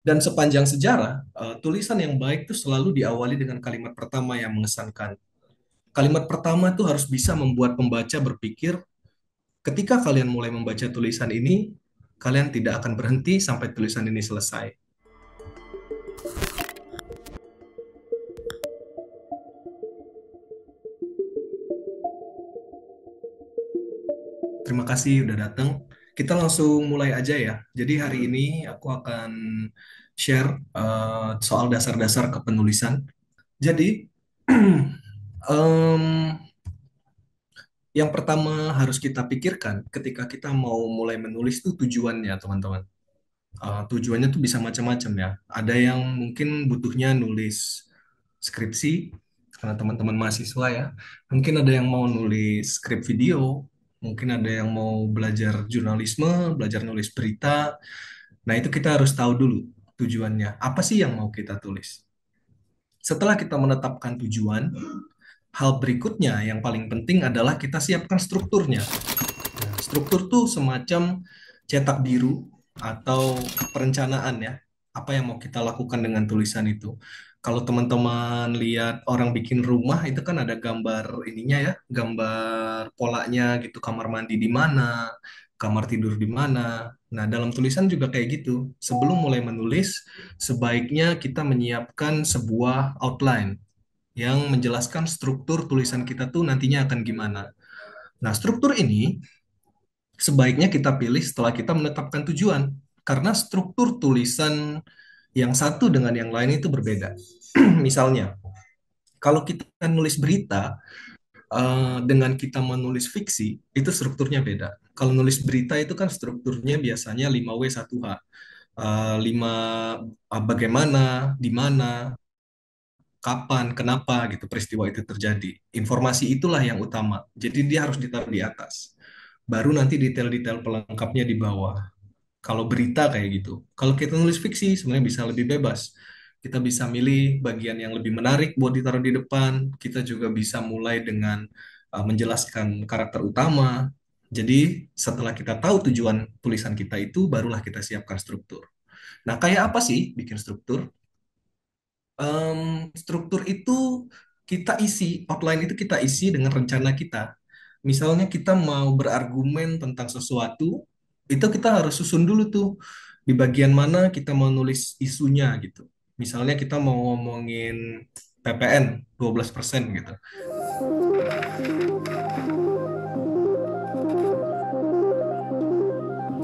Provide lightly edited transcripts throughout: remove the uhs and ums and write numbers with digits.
Dan sepanjang sejarah, tulisan yang baik itu selalu diawali dengan kalimat pertama yang mengesankan. Kalimat pertama itu harus bisa membuat pembaca berpikir, ketika kalian mulai membaca tulisan ini, kalian tidak akan berhenti sampai tulisan ini selesai. Terima kasih udah datang. Kita langsung mulai aja ya. Jadi hari ini aku akan share soal dasar-dasar kepenulisan. Jadi em, yang pertama harus kita pikirkan ketika kita mau mulai menulis itu tujuannya, teman-teman. Tujuannya tuh bisa macam-macam ya. Ada yang mungkin butuhnya nulis skripsi karena teman-teman mahasiswa ya. Mungkin ada yang mau nulis skrip video, mungkin ada yang mau belajar jurnalisme, belajar nulis berita. Nah, itu kita harus tahu dulu tujuannya. Apa sih yang mau kita tulis? Setelah kita menetapkan tujuan, hal berikutnya yang paling penting adalah kita siapkan strukturnya. Nah, struktur tuh semacam cetak biru atau perencanaan ya. Apa yang mau kita lakukan dengan tulisan itu. Kalau teman-teman lihat orang bikin rumah itu kan ada gambar ininya ya, gambar polanya gitu, kamar mandi di mana, kamar tidur di mana. Nah, dalam tulisan juga kayak gitu. Sebelum mulai menulis, sebaiknya kita menyiapkan sebuah outline yang menjelaskan struktur tulisan kita tuh nantinya akan gimana. Nah, struktur ini sebaiknya kita pilih setelah kita menetapkan tujuan, karena struktur tulisan yang satu dengan yang lain itu berbeda. Misalnya, kalau kita nulis berita dengan kita menulis fiksi, itu strukturnya beda. Kalau nulis berita itu kan strukturnya biasanya 5W 1H. 5 bagaimana, di mana, kapan, kenapa gitu peristiwa itu terjadi. Informasi itulah yang utama. Jadi dia harus ditaruh di atas. Baru nanti detail-detail pelengkapnya di bawah. Kalau berita kayak gitu. Kalau kita nulis fiksi sebenarnya bisa lebih bebas. Kita bisa milih bagian yang lebih menarik buat ditaruh di depan. Kita juga bisa mulai dengan menjelaskan karakter utama. Jadi setelah kita tahu tujuan tulisan kita itu, barulah kita siapkan struktur. Nah, kayak apa sih bikin struktur? Struktur itu kita isi, outline itu kita isi dengan rencana kita. Misalnya kita mau berargumen tentang sesuatu, itu kita harus susun dulu tuh di bagian mana kita mau nulis isunya gitu. Misalnya kita mau ngomongin PPN 12% gitu.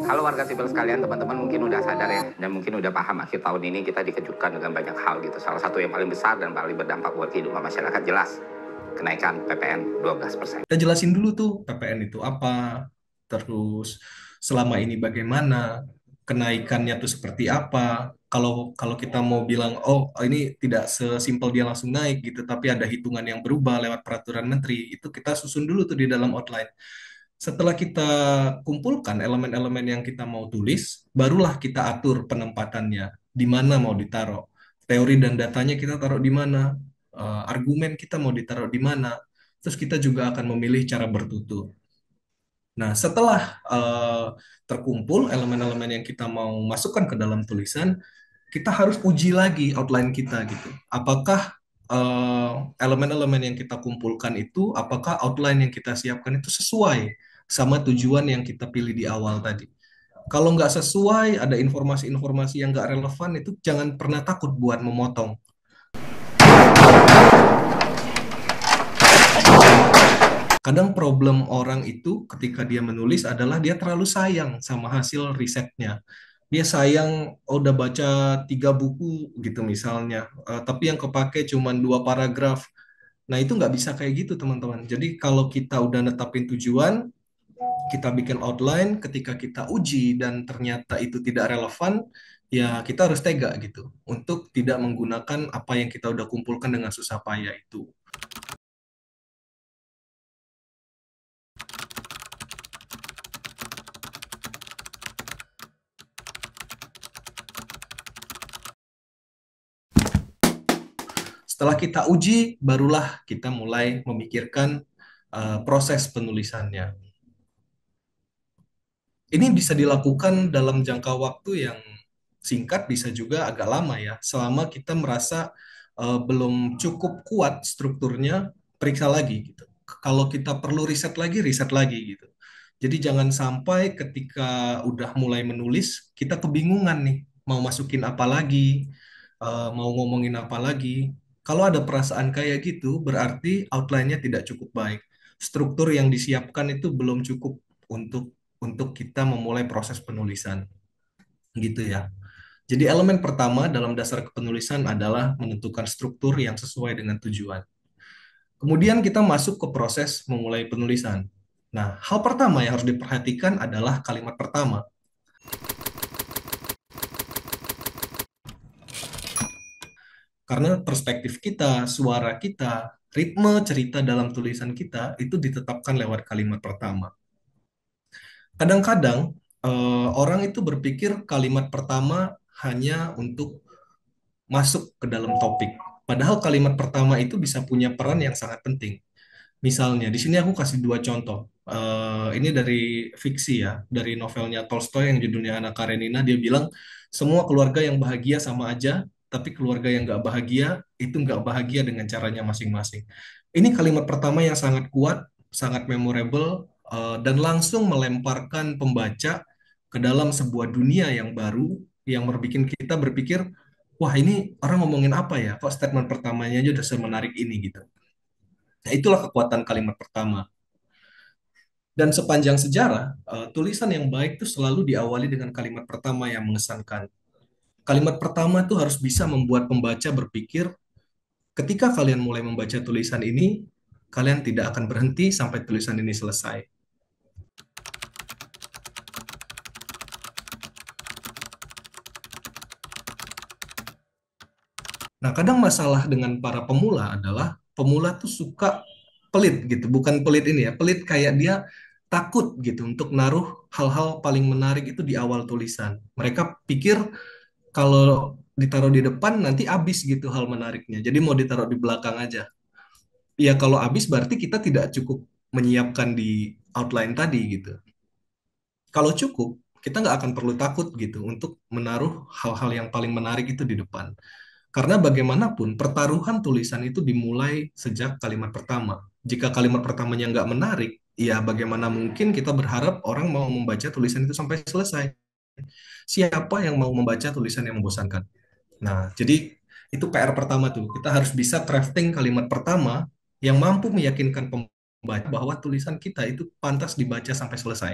Halo warga sipil sekalian, teman-teman mungkin udah sadar ya, dan mungkin udah paham akhir tahun ini kita dikejutkan dengan banyak hal gitu. Salah satu yang paling besar dan paling berdampak buat kehidupan masyarakat jelas, kenaikan PPN 12%. Kita jelasin dulu tuh PPN itu apa, terus selama ini bagaimana, kenaikannya tuh seperti apa. Kalau kalau kita mau bilang, oh ini tidak sesimpel dia langsung naik gitu, tapi ada hitungan yang berubah lewat peraturan menteri, itu kita susun dulu tuh di dalam outline. Setelah kita kumpulkan elemen-elemen yang kita mau tulis, barulah kita atur penempatannya, di mana mau ditaruh. Teori dan datanya kita taruh di mana, argumen kita mau ditaruh di mana, terus kita juga akan memilih cara bertutur. Nah, setelah terkumpul elemen-elemen yang kita mau masukkan ke dalam tulisan, kita harus uji lagi outline kita gitu. Apakah eh, elemen-elemen yang kita kumpulkan itu, apakah outline yang kita siapkan itu sesuai sama tujuan yang kita pilih di awal tadi. Kalau nggak sesuai, ada informasi-informasi yang nggak relevan, itu jangan pernah takut buat memotong. Kadang problem orang itu ketika dia menulis adalah dia terlalu sayang sama hasil risetnya. Dia sayang, oh, udah baca 3 buku gitu misalnya, tapi yang kepake cuma 2 paragraf. Nah, itu nggak bisa kayak gitu, teman-teman. Jadi, kalau kita udah netapin tujuan, kita bikin outline, ketika kita uji dan ternyata itu tidak relevan, ya kita harus tega gitu untuk tidak menggunakan apa yang kita udah kumpulkan dengan susah payah itu. Setelah kita uji, barulah kita mulai memikirkan proses penulisannya. Ini bisa dilakukan dalam jangka waktu yang singkat, bisa juga agak lama ya. Selama kita merasa belum cukup kuat strukturnya, periksa lagi gitu. Kalau kita perlu riset lagi gitu. Jadi jangan sampai ketika udah mulai menulis, kita kebingungan nih, mau masukin apa lagi, mau ngomongin apa lagi. Kalau ada perasaan kayak gitu, berarti outline-nya tidak cukup baik. Struktur yang disiapkan itu belum cukup untuk kita memulai proses penulisan, gitu ya. Jadi elemen pertama dalam dasar kepenulisan adalah menentukan struktur yang sesuai dengan tujuan. Kemudian kita masuk ke proses memulai penulisan. Nah, hal pertama yang harus diperhatikan adalah kalimat pertama. Karena perspektif kita, suara kita, ritme cerita dalam tulisan kita itu ditetapkan lewat kalimat pertama. Kadang-kadang orang itu berpikir kalimat pertama hanya untuk masuk ke dalam topik. Padahal kalimat pertama itu bisa punya peran yang sangat penting. Misalnya, di sini aku kasih dua contoh. Ini dari fiksi ya, dari novelnya Tolstoy yang judulnya Anna Karenina. Dia bilang, semua keluarga yang bahagia sama aja, tapi keluarga yang nggak bahagia, itu nggak bahagia dengan caranya masing-masing. Ini kalimat pertama yang sangat kuat, sangat memorable, dan langsung melemparkan pembaca ke dalam sebuah dunia yang baru, yang berbikin kita berpikir, wah ini orang ngomongin apa ya? Kok statement pertamanya aja udah semenarik ini gitu. Nah, itulah kekuatan kalimat pertama. Dan sepanjang sejarah, tulisan yang baik itu selalu diawali dengan kalimat pertama yang mengesankan. Kalimat pertama itu harus bisa membuat pembaca berpikir, ketika kalian mulai membaca tulisan ini, kalian tidak akan berhenti sampai tulisan ini selesai. Nah, kadang masalah dengan para pemula adalah pemula tuh suka pelit gitu, bukan pelit ini ya, pelit kayak dia takut gitu untuk naruh hal-hal paling menarik itu di awal tulisan. Mereka pikir kalau ditaruh di depan nanti habis gitu hal menariknya. Jadi mau ditaruh di belakang aja. Ya kalau habis berarti kita tidak cukup menyiapkan di outline tadi gitu. Kalau cukup, kita nggak akan perlu takut gitu untuk menaruh hal-hal yang paling menarik itu di depan. Karena bagaimanapun pertaruhan tulisan itu dimulai sejak kalimat pertama. Jika kalimat pertamanya nggak menarik, ya bagaimana mungkin kita berharap orang mau membaca tulisan itu sampai selesai? Siapa yang mau membaca tulisan yang membosankan? Nah, jadi itu PR pertama tuh. Kita harus bisa crafting kalimat pertama yang mampu meyakinkan pembaca bahwa tulisan kita itu pantas dibaca sampai selesai.